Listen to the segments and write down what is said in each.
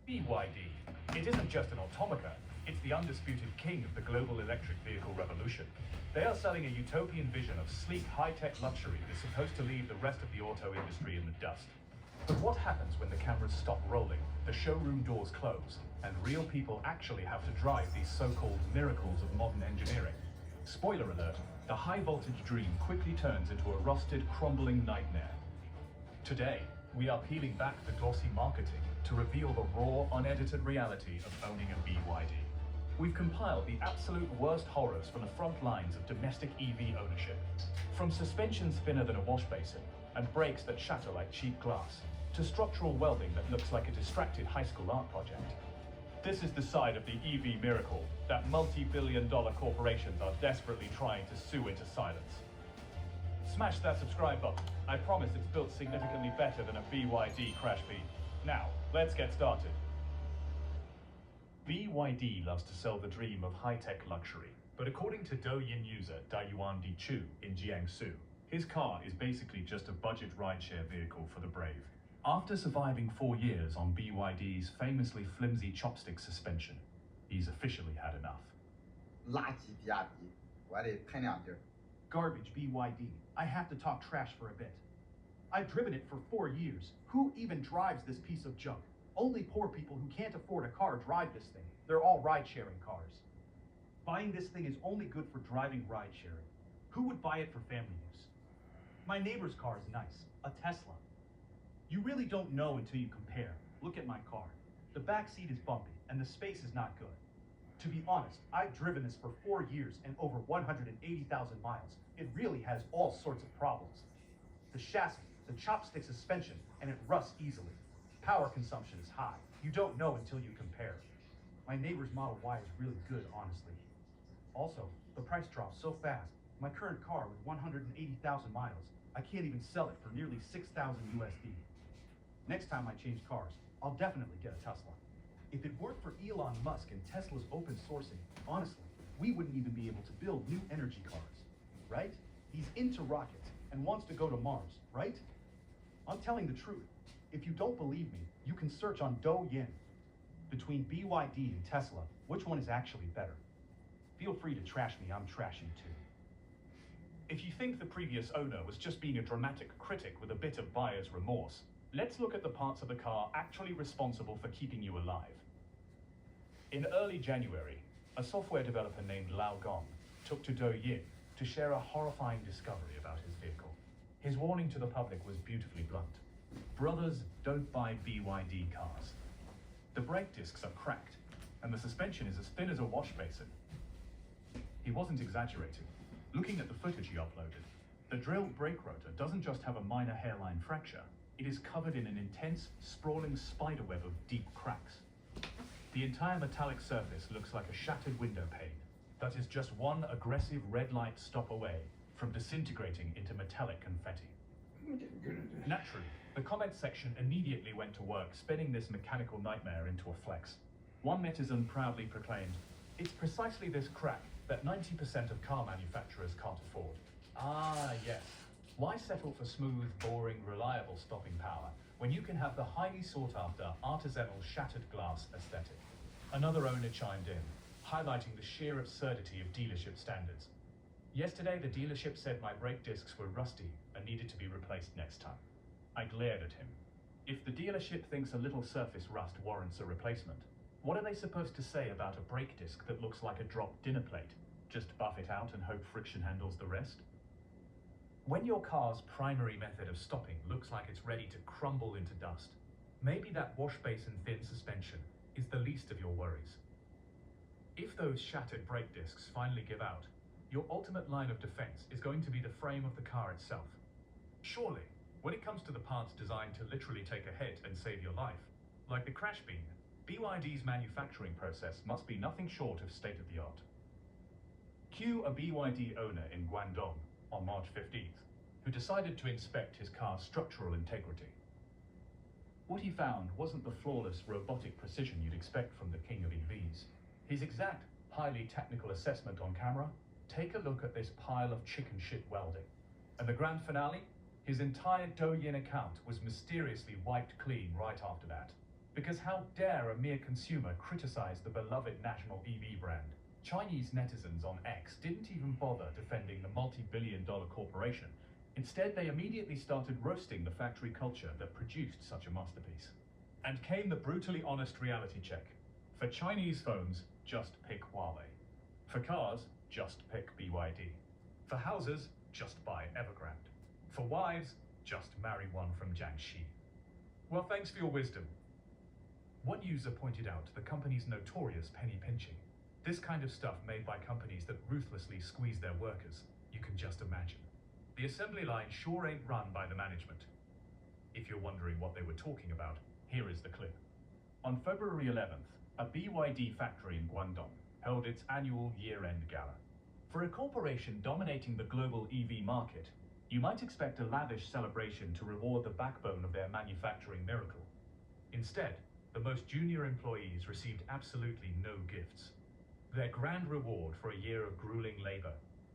BYD. It isn't just an automaker, it's the undisputed king of the global electric vehicle revolution. They are selling a utopian vision of sleek, high-tech luxury that's supposed to leave the rest of the auto industry in the dust. But what happens when the cameras stop rolling, the showroom doors close, and real people actually have to drive these so-called miracles of modern engineering? Spoiler alert, the high-voltage dream quickly turns into a rusted, crumbling nightmare. Today, we are peeling back the glossy marketing to reveal the raw, unedited reality of owning a BYD. We've compiled the absolute worst horrors from the front lines of domestic EV ownership. From suspensions thinner than a wash basin and brakes that shatter like cheap glass, to structural welding that looks like a distracted high school art project. This is the side of the EV miracle that multi-billion-dollar corporations are desperately trying to sue into silence. Smash that subscribe button. I promise it's built significantly better than a BYD crash beat. Now, let's get started. BYD loves to sell the dream of high-tech luxury, but according to Douyin user Dayuan Di Chu in Jiangsu, his car is basically just a budget rideshare vehicle for the brave. After surviving 4 years on BYD's famously flimsy chopstick suspension, he's officially had enough. 垃圾比亚迪，我还得喷两句。 Garbage BYD. I have to talk trash for a bit. I've driven it for 4 years. Who even drives this piece of junk? Only poor people who can't afford a car drive this thing. They're all ride-sharing cars. Buying this thing is only good for driving ride-sharing. Who would buy it for family use? My neighbor's car is nice, a Tesla. You really don't know until you compare. Look at my car. The back seat is bumpy and the space is not good. To be honest, I've driven this for 4 years and over 180,000 miles. It really has all sorts of problems. The chassis, the chopstick suspension, and it rusts easily. Power consumption is high. You don't know until you compare. My neighbor's Model Y is really good, honestly. Also, the price drops so fast. My current car with 180,000 miles, I can't even sell it for nearly 6,000 USD. Next time I change cars, I'll definitely get a Tesla. If it weren't for Elon Musk and Tesla's open sourcing, honestly, we wouldn't even be able to build new energy cars, right? He's into rockets and wants to go to Mars, right? I'm telling the truth. If you don't believe me, you can search on Douyin. Between BYD and Tesla, which one is actually better? Feel free to trash me, I'm trashing too. If you think the previous owner was just being a dramatic critic with a bit of buyer's remorse, let's look at the parts of the car actually responsible for keeping you alive. In early January, a software developer named Lao Gong took to Douyin to share a horrifying discovery about his vehicle. His warning to the public was beautifully blunt. Brothers, don't buy BYD cars. The brake discs are cracked, and the suspension is as thin as a wash basin. He wasn't exaggerating. Looking at the footage he uploaded, the drilled brake rotor doesn't just have a minor hairline fracture, it is covered in an intense, sprawling spiderweb of deep cracks. The entire metallic surface looks like a shattered window pane that is just one aggressive red light stop away from disintegrating into metallic confetti. Naturally, the comment section immediately went to work spinning this mechanical nightmare into a flex. One netizen proudly proclaimed, "It's precisely this crack that 90% of car manufacturers can't afford." Ah, yes. Why settle for smooth, boring, reliable stopping power when you can have the highly sought-after, artisanal shattered glass aesthetic? Another owner chimed in, highlighting the sheer absurdity of dealership standards. Yesterday, the dealership said my brake discs were rusty and needed to be replaced next time. I glared at him. If the dealership thinks a little surface rust warrants a replacement, what are they supposed to say about a brake disc that looks like a dropped dinner plate? Just buff it out and hope friction handles the rest? When your car's primary method of stopping looks like it's ready to crumble into dust, maybe that wash basin thin suspension is the least of your worries. If those shattered brake discs finally give out, your ultimate line of defense is going to be the frame of the car itself. Surely, when it comes to the parts designed to literally take a hit and save your life, like the crash beam, BYD's manufacturing process must be nothing short of state-of-the-art. Cue a BYD owner in Guangdong on March 15th, who decided to inspect his car's structural integrity. What he found wasn't the flawless robotic precision you'd expect from the king of EVs. His exact, highly technical assessment on camera: take a look at this pile of chicken shit welding. And the grand finale? His entire Douyin account was mysteriously wiped clean right after that. Because how dare a mere consumer criticize the beloved national EV brand? Chinese netizens on X didn't even bother defending the multi-billion-dollar corporation. Instead, they immediately started roasting the factory culture that produced such a masterpiece. And came the brutally honest reality check. For Chinese phones, just pick Huawei. For cars, just pick BYD. For houses, just buy Evergrande. For wives, just marry one from Jiangxi. Well, thanks for your wisdom. One user pointed out the company's notorious penny pinching. This kind of stuff made by companies that ruthlessly squeeze their workers. You can just imagine. The assembly line sure ain't run by the management. If you're wondering what they were talking about, here is the clip. On February 11th, a BYD factory in Guangdong held its annual year-end gala. For a corporation dominating the global EV market, you might expect a lavish celebration to reward the backbone of their manufacturing miracle. Instead, the most junior employees received absolutely no gifts. Their grand reward for a year of grueling labor,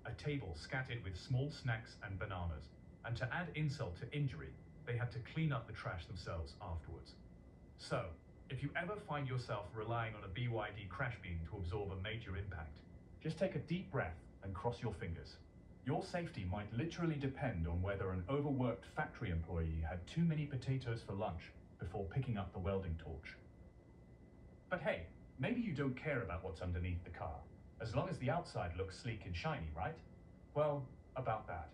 a table scattered with small snacks and bananas, and to add insult to injury, they had to clean up the trash themselves afterwards. So, if you ever find yourself relying on a BYD crash beam to absorb a major impact, just take a deep breath and cross your fingers. Your safety might literally depend on whether an overworked factory employee had too many potatoes for lunch before picking up the welding torch. But hey, maybe you don't care about what's underneath the car, as long as the outside looks sleek and shiny, right? Well, about that.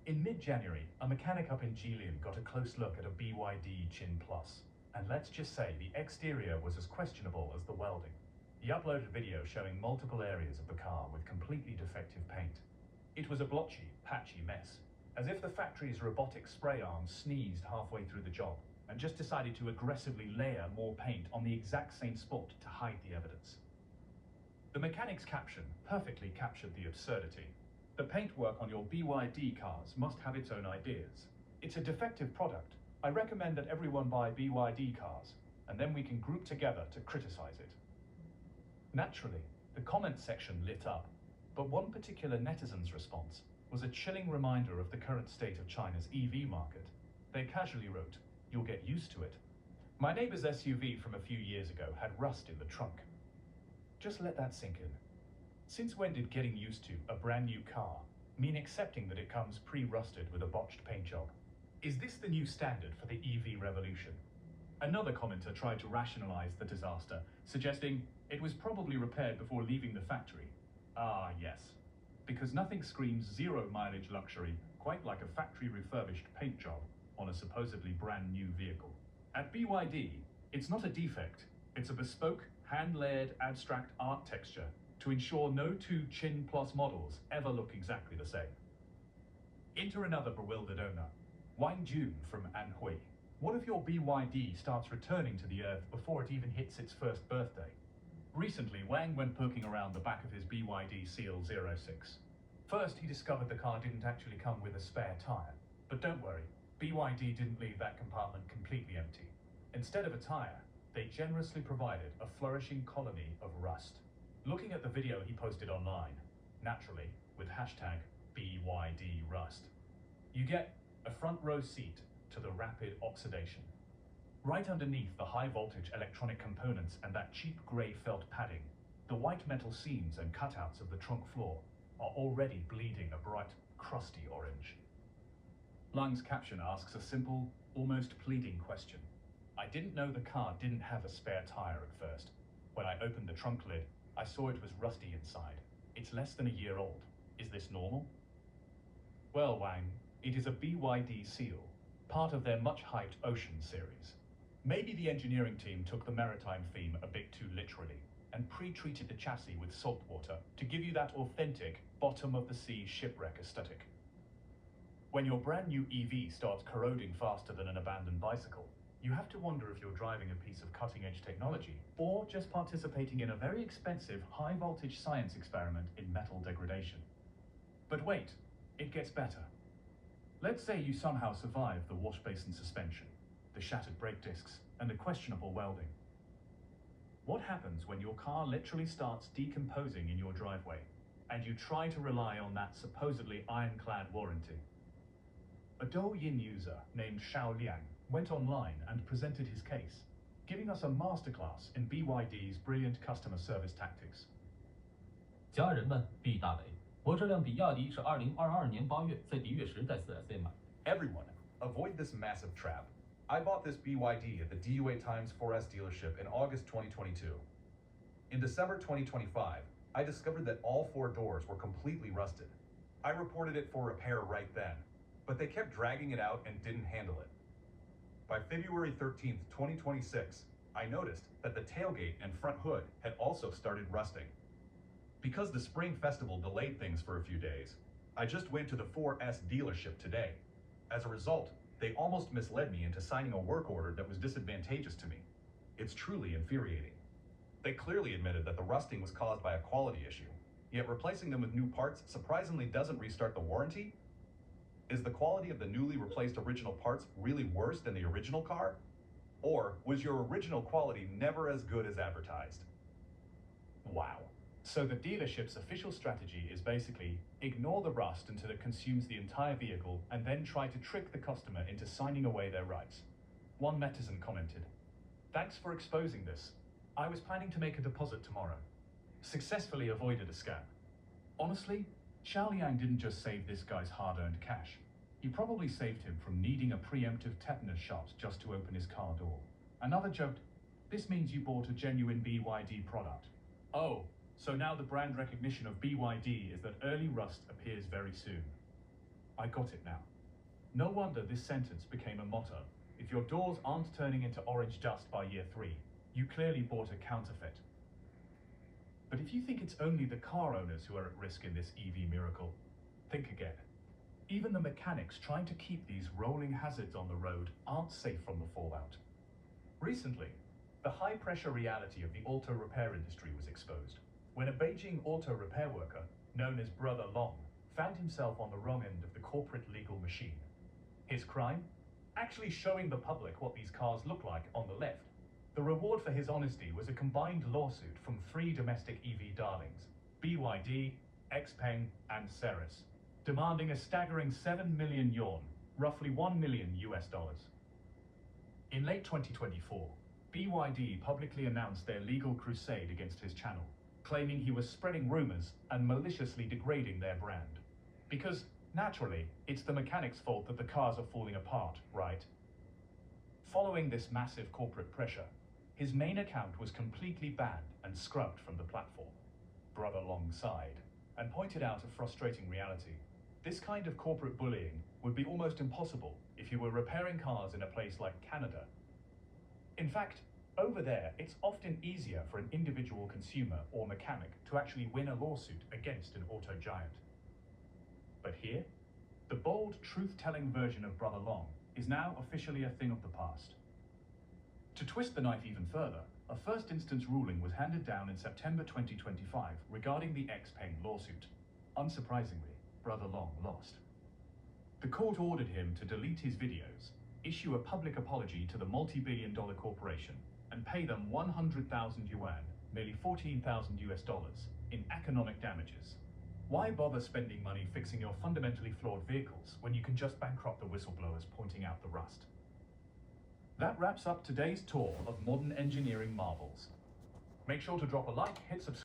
In mid-January, a mechanic up in Jilin got a close look at a BYD Chin Plus, and let's just say the exterior was as questionable as the welding. He uploaded a video showing multiple areas of the car with completely defective paint. It was a blotchy, patchy mess, as if the factory's robotic spray arm sneezed halfway through the job and just decided to aggressively layer more paint on the exact same spot to hide the evidence. The mechanic's caption perfectly captured the absurdity. The paintwork on your BYD cars must have its own ideas. It's a defective product. I recommend that everyone buy BYD cars, and then we can group together to criticize it. Naturally, the comment section lit up, but one particular netizen's response was a chilling reminder of the current state of China's EV market. They casually wrote, "You'll get used to it." My neighbor's SUV from a few years ago had rust in the trunk. Just let that sink in. Since when did getting used to a brand new car mean accepting that it comes pre-rusted with a botched paint job? Is this the new standard for the EV revolution? Another commenter tried to rationalize the disaster, suggesting it was probably repaired before leaving the factory. Ah, yes. Because nothing screams zero-mileage luxury quite like a factory refurbished paint job on a supposedly brand new vehicle. At BYD, it's not a defect, it's a bespoke, hand-layered abstract art texture to ensure no two Chin Plus models ever look exactly the same. Enter another bewildered owner, Wang Jun from Anhui. What if your BYD starts returning to the Earth before it even hits its first birthday? Recently, Wang went poking around the back of his BYD Seal 06. First, he discovered the car didn't actually come with a spare tire. But don't worry, BYD didn't leave that compartment completely empty. Instead of a tire, they generously provided a flourishing colony of rust. Looking at the video he posted online, naturally, with hashtag BYDRust, you get a front row seat to the rapid oxidation. Right underneath the high voltage electronic components and that cheap grey felt padding, the white metal seams and cutouts of the trunk floor are already bleeding a bright, crusty orange. Lang's caption asks a simple, almost pleading question. I didn't know the car didn't have a spare tire at first. When I opened the trunk lid, I saw it was rusty inside. It's less than a year old. Is this normal? Well, Wang, it is a BYD Seal, part of their much-hyped Ocean series. Maybe the engineering team took the maritime theme a bit too literally and pre-treated the chassis with salt water to give you that authentic bottom-of-the-sea shipwreck aesthetic. When your brand new EV starts corroding faster than an abandoned bicycle, you have to wonder if you're driving a piece of cutting-edge technology or just participating in a very expensive high-voltage science experiment in metal degradation. But wait, it gets better. Let's say you somehow survive the wash basin suspension, the shattered brake discs, and the questionable welding. What happens when your car literally starts decomposing in your driveway, and you try to rely on that supposedly ironclad warranty? A Douyin user named Xiao Liang went online and presented his case, giving us a masterclass in BYD's brilliant customer service tactics. 家人们必大雷！我这辆比亚迪是2022年8月在迪悦时在 4S 店买。 Everyone, avoid this massive trap. I bought this BYD at the DUA Times 4S dealership in August 2022. In December 2025, I discovered that all 4 doors were completely rusted. I reported it for repair right then, but they kept dragging it out and didn't handle it. By February 13th, 2026, I noticed that the tailgate and front hood had also started rusting. Because the Spring Festival delayed things for a few days, I just went to the 4S dealership today. As a result, they almost misled me into signing a work order that was disadvantageous to me. It's truly infuriating. They clearly admitted that the rusting was caused by a quality issue, yet replacing them with new parts surprisingly doesn't restart the warranty? Is the quality of the newly replaced original parts really worse than the original car? Or was your original quality never as good as advertised? Wow. So the dealership's official strategy is basically ignore the rust until it consumes the entire vehicle and then try to trick the customer into signing away their rights. One netizen commented, "Thanks for exposing this. I was planning to make a deposit tomorrow. Successfully avoided a scam." Honestly, Xiaoliang didn't just save this guy's hard-earned cash. He probably saved him from needing a preemptive tetanus shot just to open his car door. Another joked, "This means you bought a genuine BYD product." Oh, so now the brand recognition of BYD is that early rust appears very soon. I got it now. No wonder this sentence became a motto. If your doors aren't turning into orange dust by year 3, you clearly bought a counterfeit. But if you think it's only the car owners who are at risk in this EV miracle, think again. Even the mechanics trying to keep these rolling hazards on the road aren't safe from the fallout. Recently, the high-pressure reality of the auto repair industry was exposed when a Beijing auto repair worker, known as Brother Long, found himself on the wrong end of the corporate legal machine. His crime? Actually showing the public what these cars look like on the left. The reward for his honesty was a combined lawsuit from 3 domestic EV darlings, BYD, XPeng, and Ceres, demanding a staggering 7 million yuan, roughly $1 million US. In late 2024, BYD publicly announced their legal crusade against his channel, claiming he was spreading rumors and maliciously degrading their brand. Because, naturally, it's the mechanic's fault that the cars are falling apart, right? Following this massive corporate pressure, his main account was completely banned and scrubbed from the platform. Brother Long sighed and pointed out a frustrating reality. This kind of corporate bullying would be almost impossible if you were repairing cars in a place like Canada. In fact, over there, it's often easier for an individual consumer or mechanic to actually win a lawsuit against an auto giant. But here, the bold, truth-telling version of Brother Long is now officially a thing of the past. To twist the knife even further, a first-instance ruling was handed down in September 2025 regarding the XPeng lawsuit. Unsurprisingly, Brother Long lost. The court ordered him to delete his videos, issue a public apology to the multi-billion-dollar corporation, and pay them 100,000 yuan, nearly $14,000 US, in economic damages. Why bother spending money fixing your fundamentally flawed vehicles when you can just bankrupt the whistleblowers pointing out the rust? That wraps up today's tour of modern engineering marvels. Make sure to drop a like, hit subscribe.